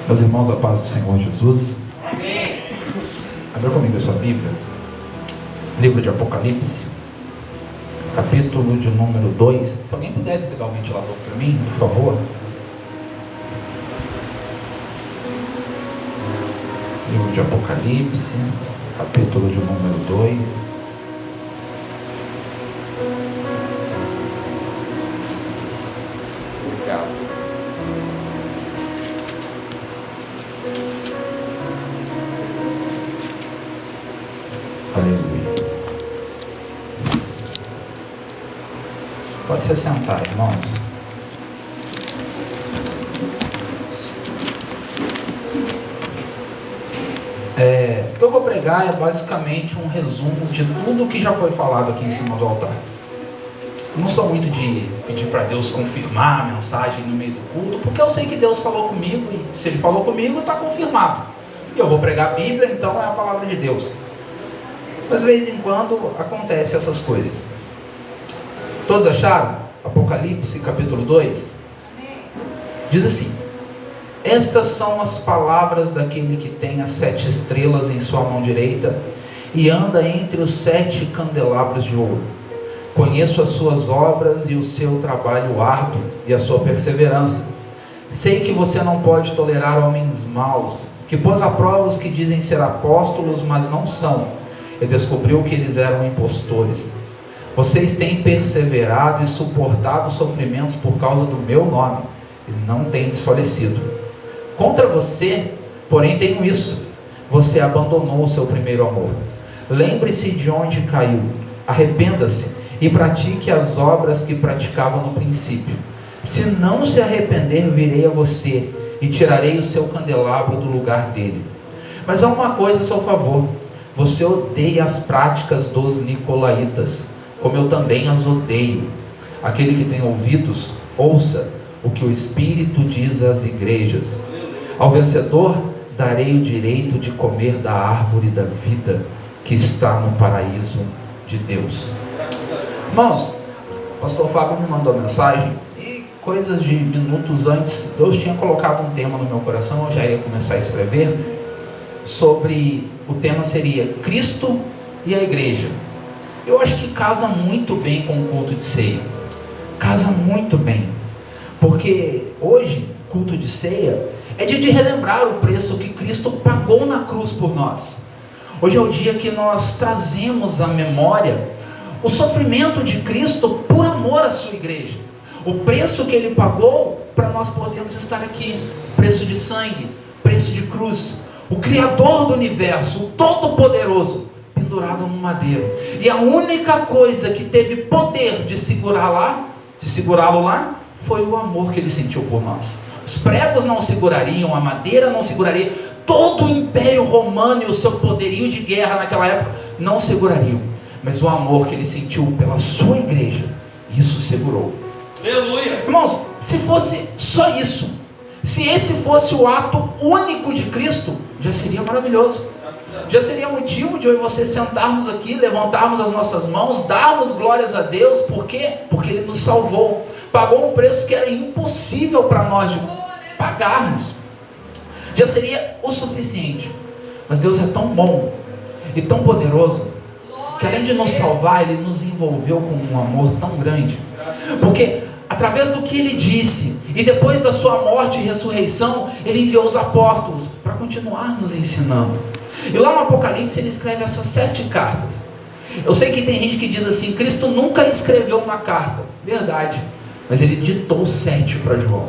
Meus irmãos, a paz do Senhor Jesus. Amém. Abra comigo a sua Bíblia, livro de Apocalipse, capítulo de número 2. Se alguém puder desligar o ventilador para mim, por favor. Livro de Apocalipse, capítulo de número 2. Obrigado. Aleluia. Pode se sentar, irmãos. Eu vou pregar basicamente um resumo de tudo que já foi falado aqui em cima do altar. Eu não sou muito de pedir para Deus confirmar a mensagem no meio do culto, porque eu sei que Deus falou comigo, e se Ele falou comigo, está confirmado. E eu vou pregar a Bíblia, então é a palavra de Deus. Mas de vez em quando acontecem essas coisas. Todos acharam? Apocalipse capítulo 2 diz assim: estas são as palavras daquele que tem as 7 estrelas em sua mão direita e anda entre os 7 candelabros de ouro. Conheço as suas obras e o seu trabalho árduo e a sua perseverança. Sei que você não pode tolerar homens maus, que pôs à prova os que dizem ser apóstolos, mas não são, e descobriu que eles eram impostores. Vocês têm perseverado e suportado sofrimentos por causa do meu nome, e não têm desfalecido. Contra você, porém, tenho isso: você abandonou o seu primeiro amor. Lembre-se de onde caiu, arrependa-se e pratique as obras que praticava no princípio. Se não se arrepender, virei a você e tirarei o seu candelabro do lugar dele. Mas há uma coisa a seu favor: você odeia as práticas dos nicolaítas, como eu também as odeio. Aquele que tem ouvidos, ouça o que o Espírito diz às igrejas. Ao vencedor darei o direito de comer da árvore da vida que está no paraíso de Deus. Irmãos, o pastor Fábio me mandou uma mensagem e coisas de minutos antes, Deus tinha colocado um tema no meu coração, eu já ia começar a escrever, sobre o tema seria Cristo e a Igreja. Eu acho que casa muito bem com o culto de ceia. Casa muito bem. Porque hoje, culto de ceia é dia de relembrar o preço que Cristo pagou na cruz por nós. Hoje é o dia que nós trazemos à memória o sofrimento de Cristo por amor à sua igreja. O preço que Ele pagou para nós podermos estar aqui. Preço de sangue, preço de cruz. O Criador do universo, o Todo-Poderoso, pendurado no madeiro. E a única coisa que teve poder de segurá-lo lá, foi o amor que Ele sentiu por nós. Os pregos não segurariam, a madeira não seguraria, todo o Império Romano e o seu poderio de guerra naquela época não segurariam. Mas o amor que Ele sentiu pela sua igreja, isso segurou. Aleluia! Irmãos, se fosse só isso, se esse fosse o ato único de Cristo, já seria maravilhoso. Já seria motivo de eu e você sentarmos aqui, levantarmos as nossas mãos, darmos glórias a Deus. Por quê? Porque Ele nos salvou. Pagou um preço que era impossível para nós de pagarmos. Já seria o suficiente. Mas Deus é tão bom e tão poderoso, que além de nos salvar, Ele nos envolveu com um amor tão grande. Porque através do que Ele disse, e depois da sua morte e ressurreição, Ele enviou os apóstolos para continuar nos ensinando. E lá no Apocalipse Ele escreve essas 7 cartas. Eu sei que tem gente que diz assim: Cristo nunca escreveu uma carta. Verdade, mas Ele ditou 7 para João.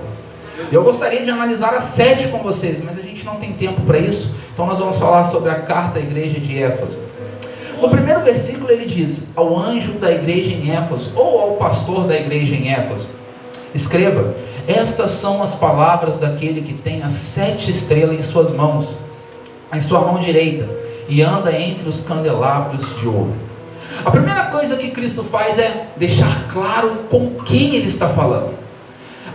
E eu gostaria de analisar as 7 com vocês, mas a gente não tem tempo para isso. Então nós vamos falar sobre a carta à igreja de Éfeso. No primeiro versículo ele diz: ao anjo da igreja em Éfeso, ou ao pastor da igreja em Éfeso, escreva: estas são as palavras daquele que tem as 7 estrelas em suas mãos, em sua mão direita, e anda entre os candelabros de ouro. A primeira coisa que Cristo faz é deixar claro com quem Ele está falando.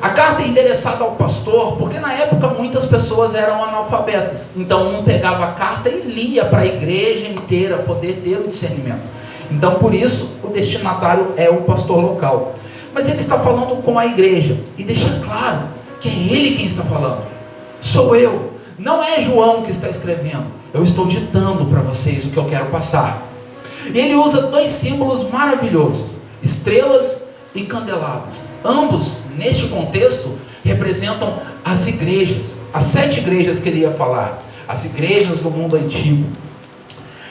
A carta é endereçada ao pastor, porque na época muitas pessoas eram analfabetas. Então um pegava a carta e lia para a igreja inteira poder ter o discernimento. Então por isso o destinatário é o pastor local. Mas ele está falando com a igreja, e deixa claro que é ele quem está falando. Sou eu, não é João que está escrevendo, eu estou ditando para vocês o que eu quero passar. E ele usa dois símbolos maravilhosos, estrelas e candelabros. Ambos, neste contexto, representam as igrejas, as 7 igrejas que ele ia falar, as igrejas do mundo antigo,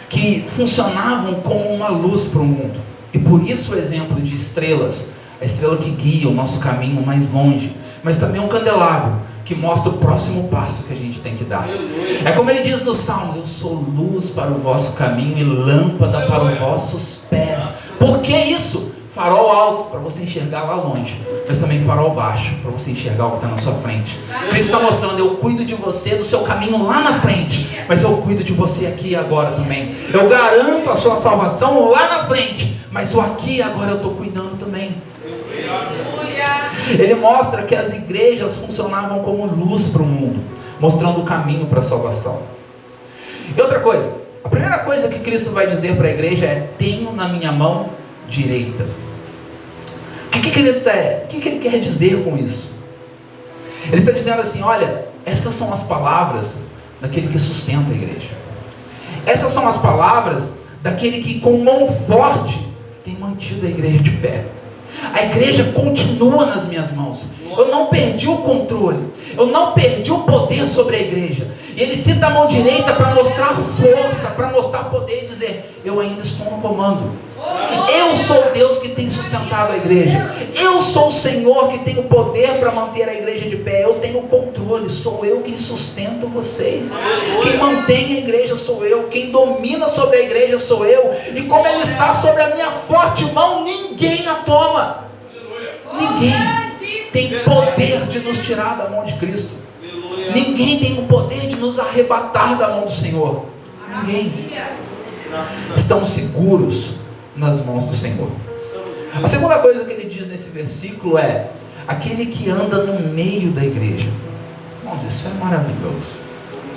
que funcionavam como uma luz para o mundo. E por isso o exemplo de estrelas, a estrela que guia o nosso caminho mais longe, mas também um candelabro, que mostra o próximo passo que a gente tem que dar. É como ele diz no Salmo: eu sou luz para o vosso caminho e lâmpada para os vossos pés. Por que isso? Farol alto para você enxergar lá longe, mas também farol baixo para você enxergar o que está na sua frente. Cristo está mostrando: eu cuido de você no seu caminho lá na frente, mas eu cuido de você aqui e agora também. Eu garanto a sua salvação lá na frente, mas o aqui e agora eu estou cuidando também. Ele mostra que as igrejas funcionavam como luz para o mundo, mostrando o caminho para a salvação. E outra coisa, a primeira coisa que Cristo vai dizer para a igreja é: tenho na minha mão direita. O que ele quer dizer com isso? Ele está dizendo assim: olha, essas são as palavras daquele que sustenta a igreja. Essas são as palavras daquele que com mão forte tem mantido a igreja de pé. A igreja continua nas minhas mãos. Eu não perdi o controle, eu não perdi o poder sobre a igreja. E ele cita a mão direita para mostrar força, para mostrar poder e dizer: eu ainda estou no comando. Eu sou Deus que tem sustentado a igreja. Eu sou o Senhor que tem o poder para manter a igreja de pé. Eu tenho o controle, sou eu quem sustento vocês. Quem mantém a igreja sou eu. Quem domina sobre a igreja sou eu. E como Ele está sobre a minha forte mão, ninguém a toma. Ninguém tem poder de nos tirar da mão de Cristo. Ninguém tem o poder de nos arrebatar da mão do Senhor. Ninguém. Estamos seguros nas mãos do Senhor. A segunda coisa que ele diz nesse versículo é: aquele que anda no meio da igreja. Irmãos, isso é maravilhoso,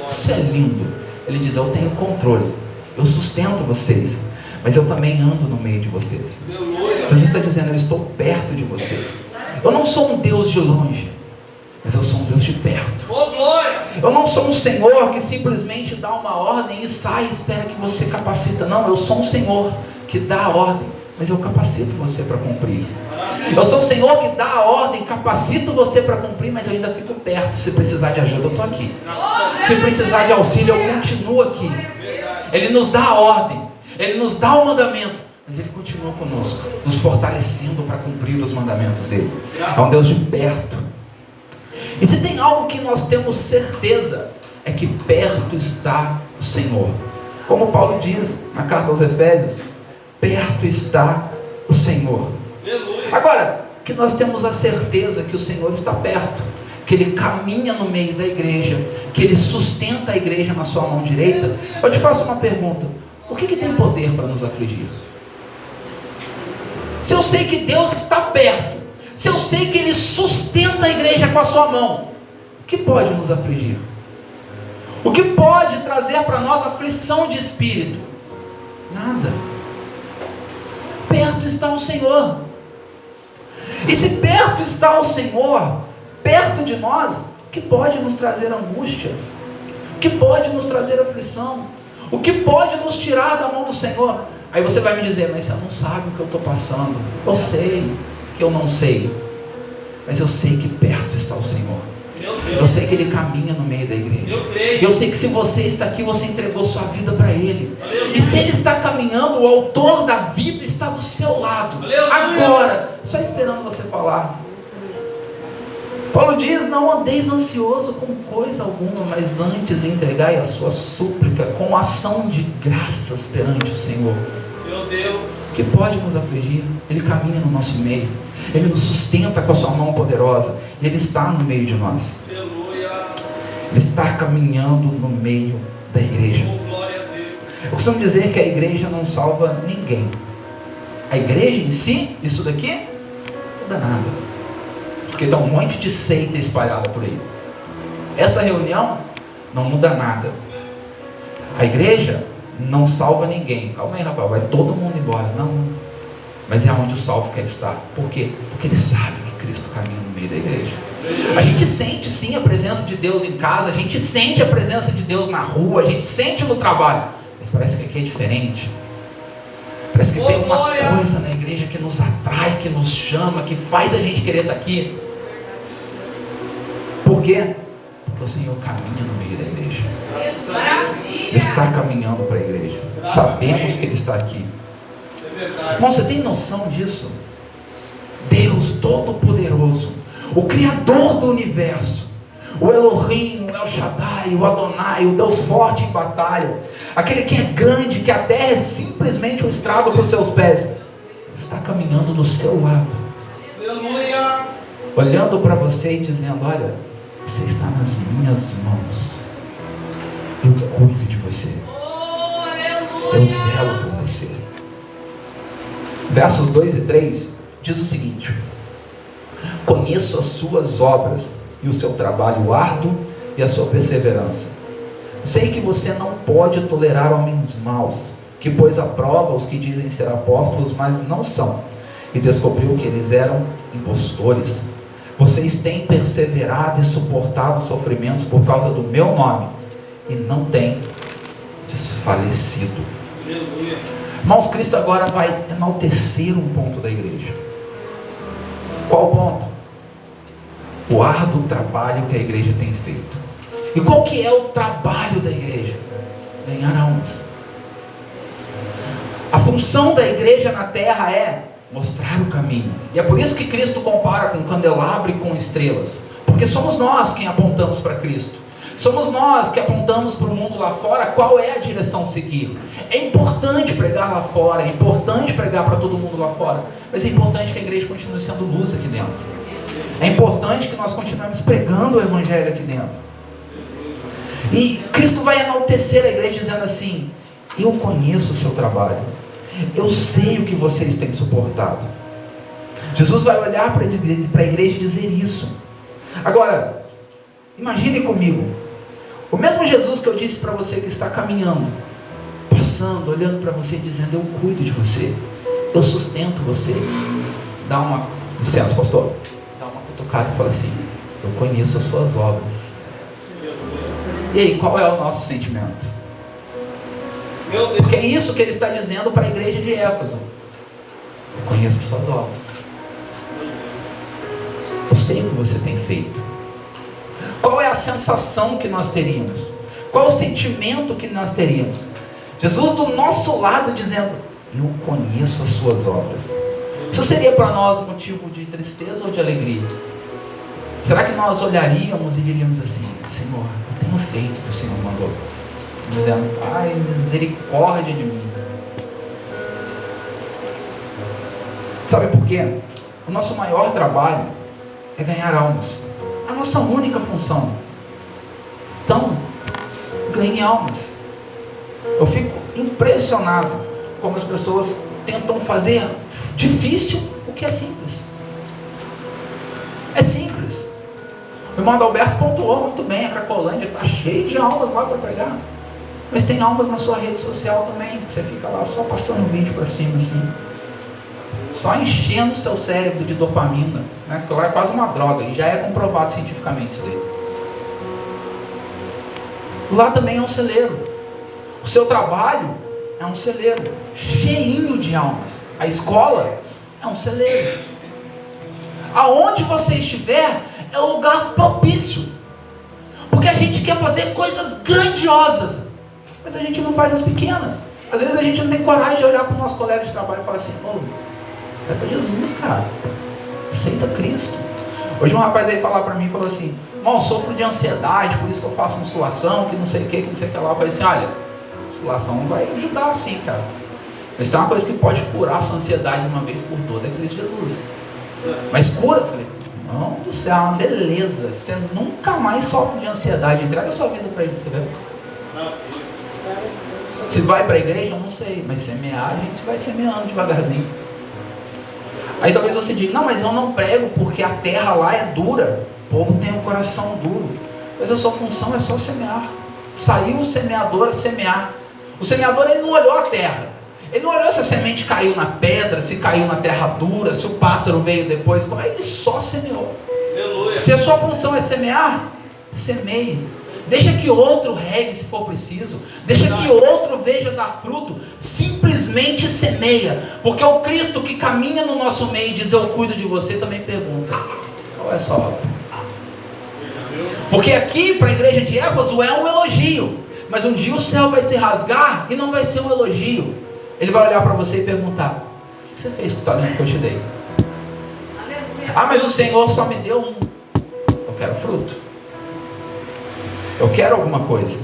isso é lindo. Ele diz: eu tenho controle, eu sustento vocês, mas eu também ando no meio de vocês. Jesus está dizendo: eu estou perto de vocês. Eu não sou um Deus de longe, mas eu sou um Deus de perto. Eu não sou um Senhor que simplesmente dá uma ordem e sai e espera que você capacita. Não, eu sou um Senhor que dá a ordem, mas eu capacito você para cumprir. Eu sou o Senhor que dá a ordem, capacito você para cumprir, mas eu ainda fico perto. Se precisar de ajuda, eu estou aqui. Se precisar de auxílio, eu continuo aqui. Ele nos dá a ordem, Ele nos dá o mandamento, mas Ele continua conosco, nos fortalecendo para cumprir os mandamentos dEle. É um Deus de perto. E se tem algo que nós temos certeza, é que perto está o Senhor. Como Paulo diz na carta aos Efésios: perto está o Senhor. Agora, que nós temos a certeza que o Senhor está perto, que Ele caminha no meio da igreja, que Ele sustenta a igreja na sua mão direita. Eu te faço uma pergunta: o que tem poder para nos afligir? Se eu sei que Deus está perto, se eu sei que Ele sustenta a igreja com a sua mão, o que pode nos afligir? O que pode trazer para nós aflição de espírito? Nada. Perto está o Senhor. E se perto está o Senhor, perto de nós, o que pode nos trazer angústia? O que pode nos trazer aflição? O que pode nos tirar da mão do Senhor? Aí você vai me dizer: mas você não sabe o que eu estou passando. Eu sei que eu não sei, mas eu sei que perto está o Senhor. Eu sei que Ele caminha no meio da igreja. Eu sei que se você está aqui, você entregou sua vida para Ele. E se Ele está caminhando, o autor da vida está do seu lado, agora, só esperando você falar. Paulo diz: não andeis ansioso com coisa alguma, mas antes entregai a sua súplica com ação de graças perante o Senhor. Meu Deus, que pode nos afligir? Ele caminha no nosso meio, Ele nos sustenta com a sua mão poderosa, e Ele está no meio de nós. Ele está caminhando no meio da igreja. Eu costumo dizer que a igreja não salva ninguém. A igreja em si, isso daqui, não dá nada, porque está um monte de seita espalhada por aí. Essa reunião não muda nada. A igreja não salva ninguém. Calma aí, Rafael, vai todo mundo embora. Não, mas é onde o salvo quer estar. Por quê? Porque ele sabe que Cristo caminha no meio da igreja. A gente sente sim a presença de Deus em casa, a gente sente a presença de Deus na rua, a gente sente no trabalho, mas parece que aqui é diferente. Parece que tem uma coisa na igreja que nos atrai, que nos chama, que faz a gente querer estar aqui. Por quê? Porque o Senhor caminha no meio da igreja. Ele está caminhando para a igreja. Sabemos que Ele está aqui. Irmão, você tem noção disso? Deus Todo-Poderoso, o Criador do Universo, o Elohim, o El Shaddai, o Adonai, o Deus forte em batalha, aquele que é grande, que a terra é simplesmente um estrado para os seus pés, está caminhando do seu lado, olhando para você e dizendo: olha, você está nas minhas mãos, eu cuido de você, eu zelo por você. Versos 2 e 3 diz o seguinte: conheço as suas obras e o seu trabalho árduo e a sua perseverança. Sei que você não pode tolerar homens maus, que pôs à prova os que dizem ser apóstolos, mas não são, e descobriu que eles eram impostores. Vocês têm perseverado e suportado sofrimentos por causa do meu nome, e não têm desfalecido. Aleluia. Irmãos, Cristo agora vai enaltecer um ponto da igreja. Qual ponto? O árduo trabalho que a igreja tem feito. E qual que é o trabalho da igreja? Ganhar almas. A função da igreja na terra é mostrar o caminho. E é por isso que Cristo compara com candelabro e com estrelas. Porque somos nós quem apontamos para Cristo. Somos nós que apontamos para o mundo lá fora qual é a direção a seguir. É importante pregar lá fora, é importante pregar para todo mundo lá fora, mas é importante que a igreja continue sendo luz aqui dentro. É importante que nós continuemos pregando o evangelho aqui dentro. E Cristo vai enaltecer a igreja dizendo assim: eu conheço o seu trabalho, eu sei o que vocês têm suportado. Jesus vai olhar para a igreja e dizer isso. Agora, imagine comigo, o mesmo Jesus que eu disse para você que está caminhando, passando, olhando para você e dizendo: eu cuido de você, eu sustento você. Dá uma, licença pastor, dá uma cutucada e fala assim: eu conheço as suas obras. E aí, qual é o nosso sentimento? Porque é isso que ele está dizendo para a igreja de Éfeso: eu conheço as suas obras, eu sei o que você tem feito. Qual é a sensação que nós teríamos? Qual é o sentimento que nós teríamos? Jesus do nosso lado dizendo: eu conheço as suas obras. Isso seria para nós motivo de tristeza ou de alegria? Será que nós olharíamos e diríamos assim: Senhor, eu tenho feito o que o Senhor mandou? Dizendo: Pai, misericórdia de mim. Sabe por quê? O nosso maior trabalho é ganhar almas. A nossa única função. Então, ganhe almas. Eu fico impressionado como as pessoas tentam fazer difícil o que é simples. É simples. O irmão Adalberto pontuou muito bem: a Cracolândia está cheia de almas lá para pregar. Mas tem almas na sua rede social também. Você fica lá só passando vídeo para cima assim, só enchendo o seu cérebro de dopamina, né? Porque lá é quase uma droga, e já é comprovado cientificamente isso daí. Lá também é um celeiro. O seu trabalho é um celeiro cheinho de almas. A escola é um celeiro. Aonde você estiver é um lugar propício, porque a gente quer fazer coisas grandiosas, mas a gente não faz as pequenas. Às vezes a gente não tem coragem de olhar para o nosso colega de trabalho e falar assim: ô, vai para Jesus, cara, aceita Cristo. Hoje um rapaz aí falar para mim, falou assim: irmão, eu sofro de ansiedade, por isso que eu faço musculação, que não sei o que lá. Eu falei assim: olha, musculação não vai ajudar assim, cara, mas tem uma coisa que pode curar a sua ansiedade de uma vez por toda, é Cristo Jesus. Mas cura? Eu falei: não do céu, uma beleza, você nunca mais sofre de ansiedade, entrega a sua vida para Ele, você vê. Se vai para a igreja, eu não sei, mas semear, a gente vai semeando devagarzinho. Aí talvez você diga: não, mas eu não prego porque a terra lá é dura, o povo tem um coração duro. Mas a sua função é só semear. Saiu o semeador a semear. O semeador, ele não olhou a terra, ele não olhou se a semente caiu na pedra, se caiu na terra dura, se o pássaro veio depois. Ele só semeou. Se a sua função é semear, semeie. Deixa que outro regue se for preciso. Deixa que outro veja dar fruto. Simplesmente semeia. Porque o Cristo que caminha no nosso meio e diz eu cuido de você, também pergunta: qual é a sua obra? Porque aqui para a igreja de Éfeso é um elogio. Mas um dia o céu vai se rasgar e não vai ser um elogio. Ele vai olhar para você e perguntar: o que você fez com o talento que eu te dei? Ah, mas o Senhor só me deu um. Eu quero fruto. Eu quero alguma coisa.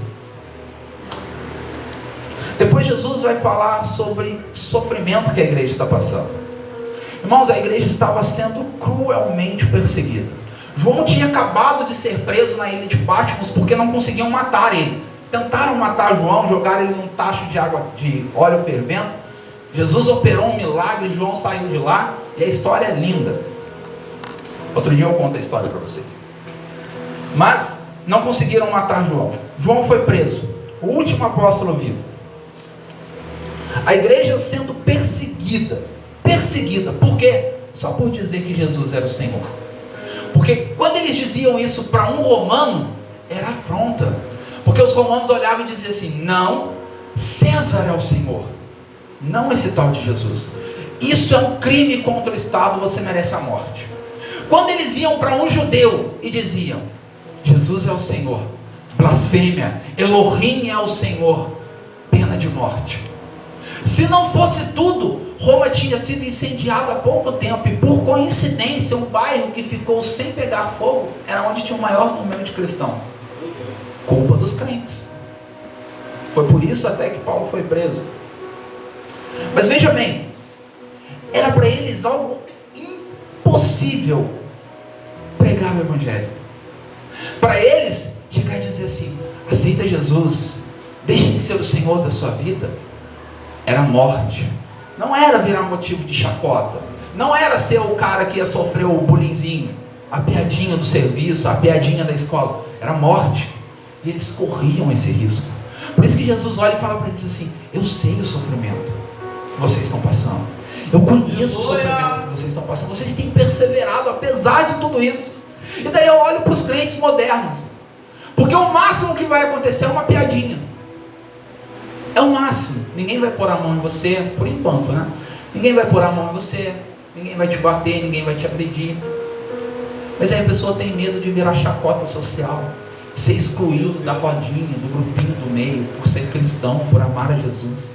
Depois Jesus vai falar sobre sofrimento que a igreja está passando. Irmãos, a igreja estava sendo cruelmente perseguida. João tinha acabado de ser preso na ilha de Patmos porque não conseguiam matar ele. Tentaram matar João, jogaram ele num tacho de água, de óleo fervendo. Jesus operou um milagre, João saiu de lá e a história é linda. Outro dia eu conto a história para vocês. Mas não conseguiram matar João. João foi preso, o último apóstolo vivo. A igreja sendo perseguida. Por quê? Só por dizer que Jesus era o Senhor. Porque quando eles diziam isso para um romano, era afronta. Porque os romanos olhavam e diziam assim: não, César é o Senhor, não esse tal de Jesus. Isso é um crime contra o Estado, você merece a morte. Quando eles iam para um judeu e diziam: Jesus é o Senhor, blasfêmia, Elohim é o Senhor, pena de morte. Se não fosse tudo, Roma tinha sido incendiada há pouco tempo, e por coincidência, o bairro que ficou sem pegar fogo era onde tinha o maior número de cristãos. Culpa dos crentes. Foi por isso até que Paulo foi preso. Mas veja bem, era para eles algo impossível pregar o Evangelho. Para eles, chegar e dizer assim: aceita Jesus, deixe de ser o Senhor da sua vida, era morte. Não era virar motivo de chacota. Não era ser o cara que ia sofrer o bullyingzinho, a piadinha do serviço, a piadinha da escola. Era morte. E eles corriam esse risco. Por isso que Jesus olha e fala para eles assim: eu sei o sofrimento que vocês estão passando. Eu conheço o sofrimento que vocês estão passando. Vocês têm perseverado apesar de tudo isso. E daí eu olho para os crentes modernos. Porque o máximo que vai acontecer é uma piadinha. É o máximo. Ninguém vai pôr a mão em você, por enquanto, né? Ninguém vai pôr a mão em você. Ninguém vai te bater, ninguém vai te agredir. Mas aí a pessoa tem medo de virar chacota social, ser excluído da rodinha, do grupinho do meio, por ser cristão, por amar a Jesus,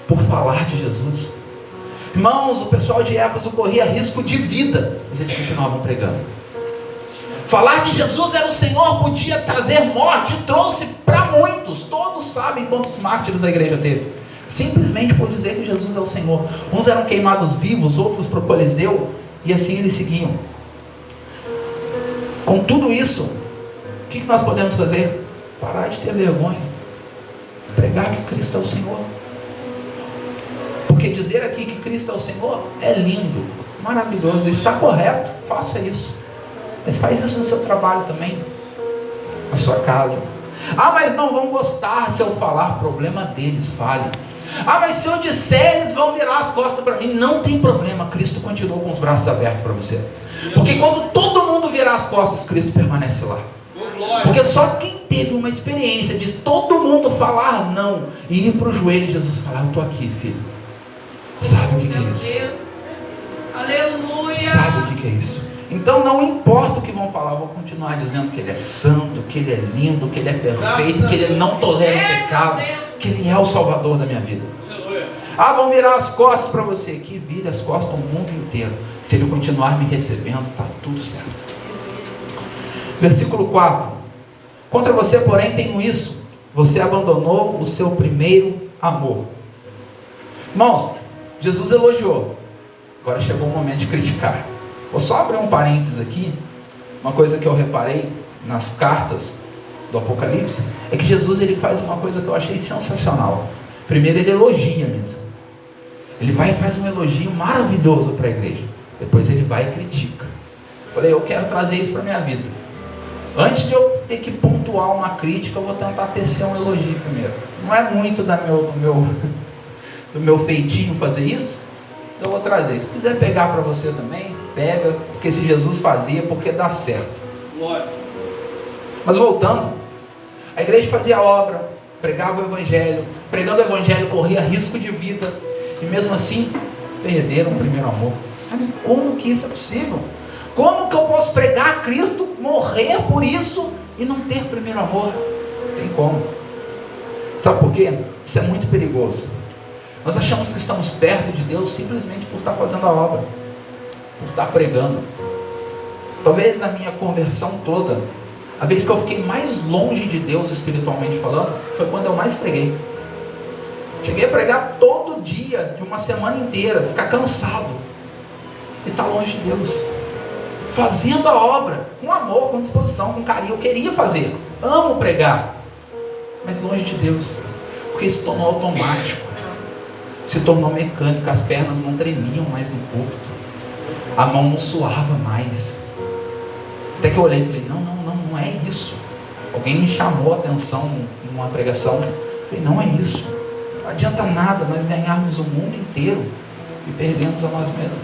por falar de Jesus. Irmãos, o pessoal de Éfeso corria risco de vida, mas eles continuavam pregando. Falar que Jesus era o Senhor podia trazer morte, trouxe para muitos. Todos sabem quantos mártires a igreja teve, simplesmente por dizer que Jesus é o Senhor. Uns eram queimados vivos, outros para o Coliseu, e assim eles seguiam. Com tudo isso, o que nós podemos fazer? Parar de ter vergonha, pregar que Cristo é o Senhor. Porque dizer aqui que Cristo é o Senhor é lindo, maravilhoso, está correto, faça isso. Mas faz isso no seu trabalho também, na sua casa. Ah, mas não vão gostar se eu falar, problema deles, fale. Ah, mas se eu disser, eles vão virar as costas para mim. Não tem problema, Cristo continua com os braços abertos para você. Porque quando todo mundo virar as costas, Cristo permanece lá. Porque só quem teve uma experiência de todo mundo falar não e ir para o joelho de Jesus falar: eu estou aqui, filho. Sabe o que é isso? Aleluia. Sabe o que é isso? Então não importa o que vão falar, eu vou continuar dizendo que Ele é santo, que Ele é lindo, que Ele é perfeito, que Ele não tolera o pecado, que Ele é o Salvador da minha vida. Ah, vão virar as costas para você. Que vire as costas ao mundo inteiro. Se Ele continuar me recebendo, está tudo certo. Versículo 4: contra você, porém, tenho isso: você abandonou o seu primeiro amor. Irmãos, Jesus elogiou, agora chegou o momento de criticar. Vou só abrir um parênteses aqui. Uma coisa que eu reparei nas cartas do Apocalipse é que Jesus ele faz uma coisa que eu achei sensacional. Primeiro ele elogia mesmo. Ele vai e faz um elogio maravilhoso para a igreja. Depois ele vai e critica. Falei, eu quero trazer isso para a minha vida. Antes de eu ter que pontuar uma crítica, eu vou tentar tecer um elogio primeiro. Não é muito do meu feitinho fazer isso, mas eu vou trazer. Se quiser pegar para você também, pega, porque se Jesus fazia, porque dá certo. Glória. Mas voltando, a igreja fazia a obra, pregava o evangelho, pregando o evangelho corria risco de vida, e mesmo assim perderam o primeiro amor. Mas como que isso é possível? Como que eu posso pregar a Cristo, morrer por isso e não ter primeiro amor? Não tem como. Sabe por quê? Isso é muito perigoso. Nós achamos que estamos perto de Deus simplesmente por estar fazendo a obra, por estar pregando. Talvez na minha conversão toda, a vez que eu fiquei mais longe de Deus espiritualmente falando, foi quando eu mais preguei. Cheguei a pregar todo dia, de uma semana inteira, ficar cansado e estar longe de Deus, fazendo a obra com amor, com disposição, com carinho. Eu queria fazer, amo pregar, mas longe de Deus, porque se tornou automático, se tornou mecânico. As pernas não tremiam mais no púlpito, a mão não suava mais. Até que eu olhei e falei, não é isso. Alguém me chamou a atenção numa pregação. Eu falei, não é isso. Não adianta nada nós ganharmos o mundo inteiro e perdermos a nós mesmos.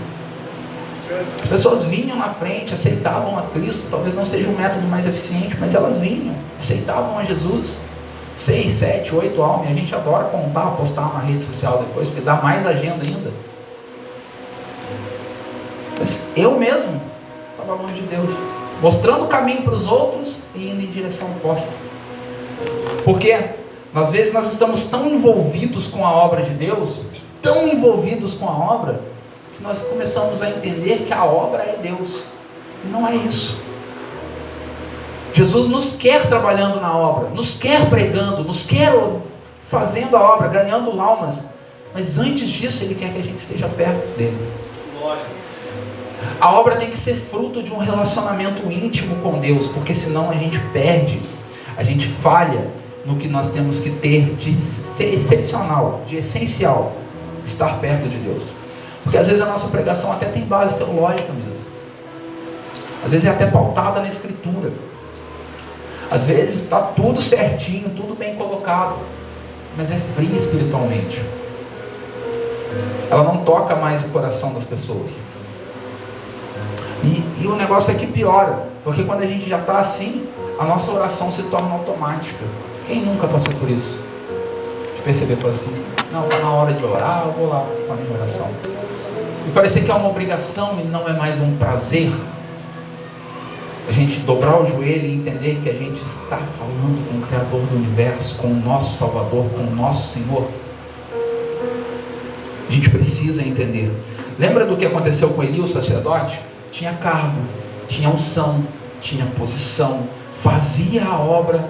As pessoas vinham na frente, aceitavam a Cristo. Talvez não seja o método mais eficiente, mas elas vinham, aceitavam a Jesus. 6, 7, 8 almas. A gente adora contar, postar na rede social depois, porque dá mais agenda ainda. Mas eu mesmo estava longe de Deus, mostrando o caminho para os outros e indo em direção oposta. Porque às vezes nós estamos tão envolvidos com a obra de Deus, tão envolvidos com a obra, que nós começamos a entender que a obra é Deus. E não é isso. Jesus nos quer trabalhando na obra, nos quer pregando, nos quer fazendo a obra, ganhando almas. Mas antes disso, Ele quer que a gente esteja perto dEle. Glória. A obra tem que ser fruto de um relacionamento íntimo com Deus, porque senão a gente perde, a gente falha no que nós temos que ter de excepcional, de essencial, estar perto de Deus. Porque às vezes a nossa pregação até tem base teológica mesmo, às vezes é até pautada na Escritura, às vezes está tudo certinho, tudo bem colocado, mas é fria espiritualmente. Ela não toca mais o coração das pessoas. E o negócio é que piora, porque quando a gente já está assim, a nossa oração se torna automática. Quem nunca passou por isso? De perceber por assim, não, está na hora de orar, eu vou lá com a minha oração. E parecer que é uma obrigação e não é mais um prazer. A gente dobrar o joelho e entender que a gente está falando com o Criador do Universo, com o nosso Salvador, com o nosso Senhor. A gente precisa entender. Lembra do que aconteceu com Eli, o sacerdote? Tinha cargo, tinha unção, tinha posição, fazia a obra,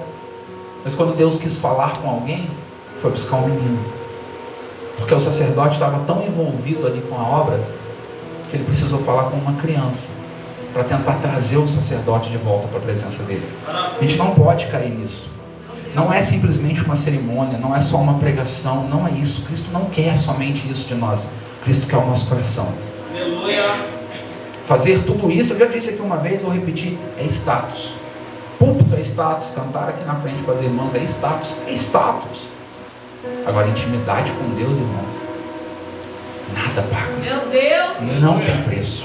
mas quando Deus quis falar com alguém, foi buscar um menino, porque o sacerdote estava tão envolvido ali com a obra, que ele precisou falar com uma criança, para tentar trazer o sacerdote de volta para a presença dele. A gente não pode cair nisso. Não é simplesmente uma cerimônia, não é só uma pregação, não é isso. Cristo não quer somente isso de nós, Cristo quer o nosso coração. Aleluia. Fazer tudo isso, eu já disse aqui uma vez, vou repetir, é status. Púlpito é status, cantar aqui na frente com as irmãs é status, é status. Agora, intimidade com Deus, irmãos, nada paga. Meu Deus! Não tem preço.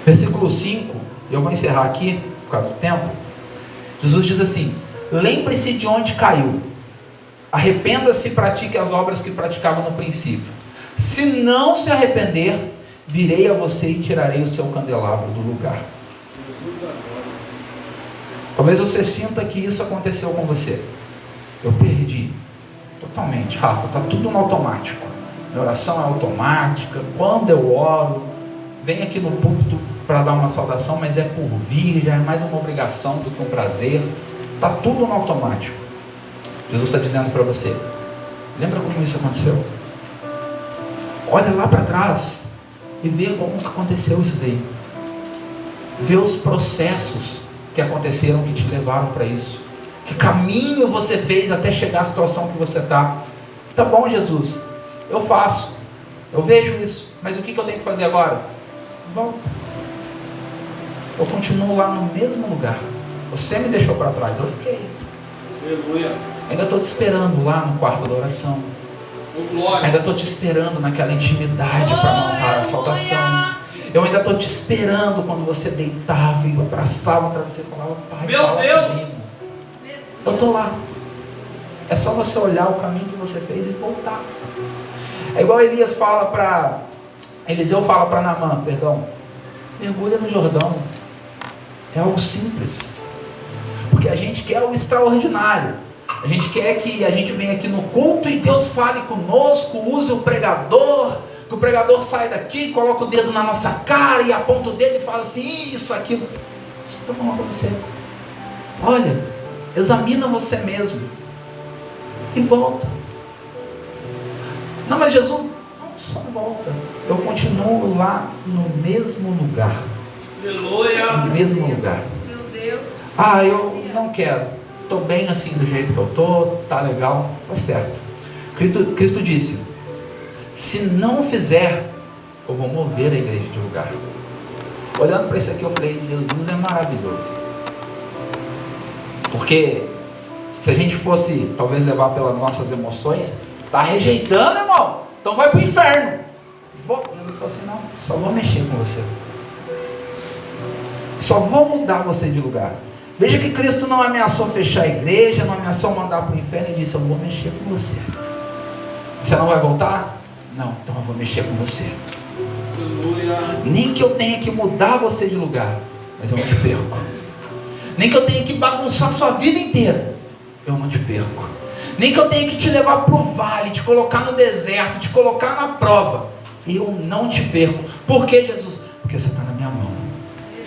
Versículo 5, eu vou encerrar aqui, por causa do tempo. Jesus diz assim: lembre-se de onde caiu, arrependa-se e pratique as obras que praticava no princípio. Se não se arrepender, virei a você e tirarei o seu candelabro do lugar. Talvez você sinta que isso aconteceu com você. Eu perdi totalmente, Rafa, está tudo no automático. Minha oração é automática. Quando eu oro, venho aqui no púlpito para dar uma saudação, mas é por vir, já é mais uma obrigação do que um prazer. Está tudo no automático. Jesus está dizendo para você: lembra como isso aconteceu? Olha lá para trás e vê como que aconteceu isso daí. Vê os processos que aconteceram, que te levaram para isso. Que caminho você fez até chegar à situação que você está. Tá bom, Jesus, eu faço, eu vejo isso, mas o que eu tenho que fazer agora? Volta. Eu continuo lá no mesmo lugar. Você me deixou para trás, eu fiquei. Aleluia. Ainda estou te esperando lá no quarto da oração. Ainda estou te esperando naquela intimidade para montar a saudação. Eu ainda estou te esperando quando você deitava e abraçava o travesseiro e falava, pai, Meu fala Deus! comigo. Eu estou lá. É só você olhar o caminho que você fez e voltar. É igual Eliseu fala para Naamã, mergulha no Jordão. É algo simples. Porque a gente quer o extraordinário. A gente quer que a gente venha aqui no culto e Deus fale conosco, use o pregador, que o pregador saia daqui, coloca o dedo na nossa cara e aponta o dedo e fala assim, isso, aquilo. Isso que eu estou falando para você. Olha, examina você mesmo e volta. Não, mas Jesus, não, só volta. Eu continuo lá no mesmo lugar. Aleluia! No mesmo lugar. Meu Deus. Eu não quero. Estou bem assim do jeito que eu estou, tá legal, tá certo. Cristo disse, se não fizer, eu vou mover a igreja de lugar. Olhando para isso aqui, eu falei, Jesus é maravilhoso. Porque se a gente fosse, talvez, levar pelas nossas emoções, tá rejeitando, irmão, então vai para o inferno. Jesus falou assim, não, só vou mexer com você. Só vou mudar você de lugar. Veja que Cristo não ameaçou fechar a igreja, não ameaçou mandar para o inferno, ele disse, eu vou mexer com você. Você não vai voltar? Não, então eu vou mexer com você. Aleluia! Nem que eu tenha que mudar você de lugar, mas eu não te perco. Nem que eu tenha que bagunçar sua vida inteira, eu não te perco. Nem que eu tenha que te levar para o vale, te colocar no deserto, te colocar na prova, eu não te perco. Por que, Jesus? Porque você está na minha mão.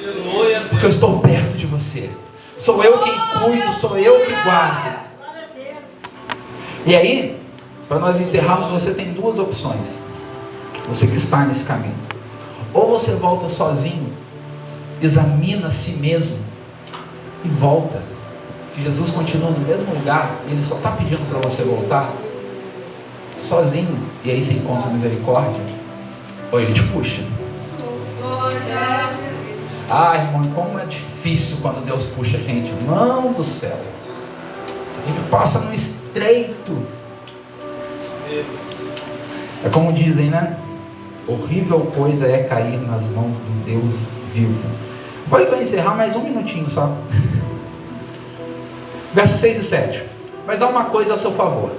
Aleluia! Porque eu estou perto de você. Sou eu quem cuido, sou eu que guardo. E aí, para nós encerrarmos, você tem duas opções. Você que está nesse caminho. Ou você volta sozinho, examina a si mesmo e volta. Que Jesus continua no mesmo lugar, ele só está pedindo para você voltar sozinho, e aí você encontra misericórdia. Ou ele te puxa. Irmão, como é difícil quando Deus puxa a gente. Mão do céu. A gente passa no estreito. É como dizem, né? Horrível coisa é cair nas mãos do Deus vivo. Falei que eu ia encerrar mais um minutinho só. Versos 6 e 7. Mas há uma coisa a seu favor.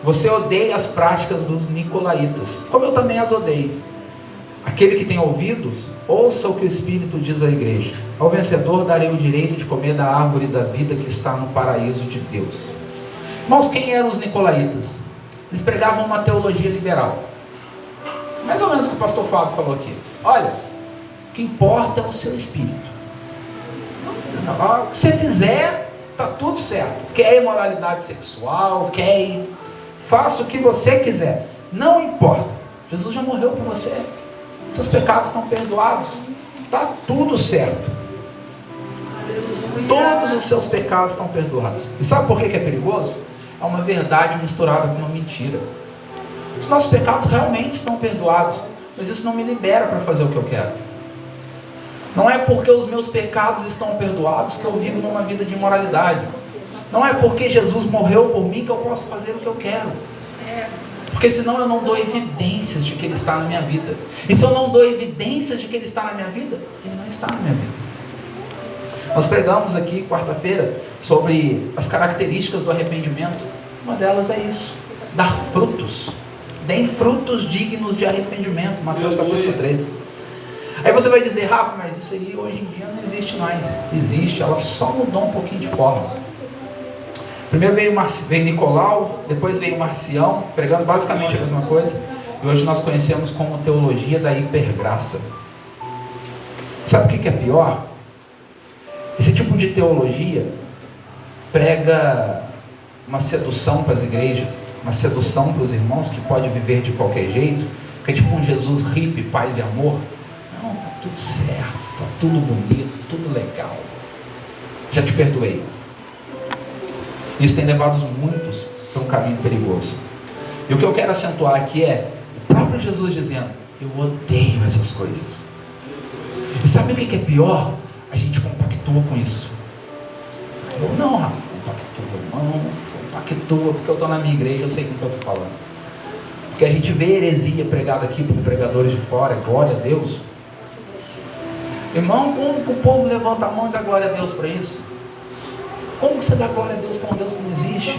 Você odeia as práticas dos nicolaítas, como eu também as odeio. Aquele que tem ouvidos, ouça o que o Espírito diz à igreja. Ao vencedor darei o direito de comer da árvore da vida que está no paraíso de Deus. Irmãos, quem eram os nicolaítas? Eles pregavam uma teologia liberal. Mais ou menos o que o pastor Fábio falou aqui. Olha, o que importa é o seu espírito. O que você fizer, está tudo certo. Quer imoralidade sexual, faça o que você quiser. Não importa. Jesus já morreu por você. Seus pecados estão perdoados. Está tudo certo. Todos os seus pecados estão perdoados. E sabe por que é perigoso? É uma verdade misturada com uma mentira. Os nossos pecados realmente estão perdoados, mas isso não me libera para fazer o que eu quero. Não é porque os meus pecados estão perdoados que eu vivo numa vida de imoralidade. Não é porque Jesus morreu por mim que eu posso fazer o que eu quero. Porque senão eu não dou evidências de que Ele está na minha vida. E se eu não dou evidências de que Ele está na minha vida, Ele não está na minha vida. Nós pregamos aqui quarta-feira sobre as características do arrependimento. Uma delas é isso: dar frutos. Deem frutos dignos de arrependimento. Mateus capítulo 13. Aí você vai dizer, Rafa, mas isso aí hoje em dia não existe mais. Existe, ela só mudou um pouquinho de forma. Primeiro veio Nicolau, depois veio Marcião, pregando basicamente a mesma coisa. E hoje nós conhecemos como teologia da hipergraça. Sabe o que é pior? Esse tipo de teologia prega uma sedução para as igrejas, uma sedução para os irmãos que pode viver de qualquer jeito, que é tipo um Jesus hippie, paz e amor. Não, está tudo certo, está tudo bonito, tudo legal. Já te perdoei. Isso tem levado muitos para um caminho perigoso. E o que eu quero acentuar aqui é o próprio Jesus dizendo, eu odeio essas coisas. E sabe o que é pior? A gente compactua com isso. Eu não, Rafa, compactua, irmãos, compactua, porque eu estou na minha igreja, eu sei com o que eu estou falando. Porque a gente vê heresia pregada aqui por pregadores de fora, glória a Deus. Irmão, como que o povo levanta a mão e dá glória a Deus para isso? Como que você dá glória a Deus para um Deus que não existe?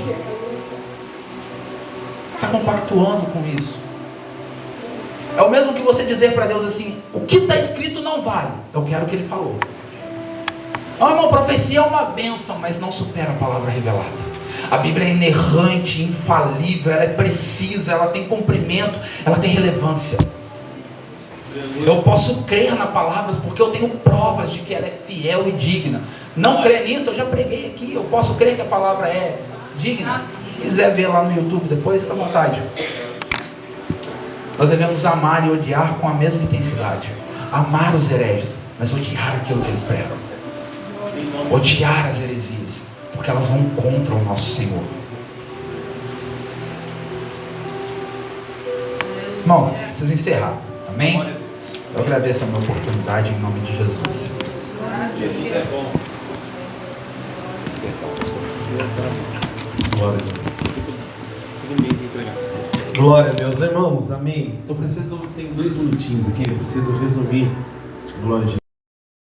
Está compactuando com isso. É o mesmo que você dizer para Deus assim: o que está escrito não vale, eu quero o que Ele falou. Irmão, profecia é uma bênção, mas não supera a palavra revelada. A Bíblia é inerrante, infalível, ela é precisa, ela tem comprimento, ela tem relevância. Eu posso crer na palavra porque eu tenho provas de que ela é fiel e digna. Não crer nisso, eu já preguei aqui. Eu posso crer que a palavra é digna. Se quiser ver lá no YouTube depois, fica à vontade. Nós devemos amar e odiar com a mesma intensidade. Amar os hereges, mas odiar aquilo que eles pregam. Odiar as heresias, porque elas vão contra o nosso Senhor. Irmãos, preciso encerrar. Amém? Eu agradeço a minha oportunidade em nome de Jesus. Jesus é bom. Glória a Deus. Glória a Deus, irmãos, amém. Tem 2 minutinhos aqui, eu preciso resumir. Glória a Deus.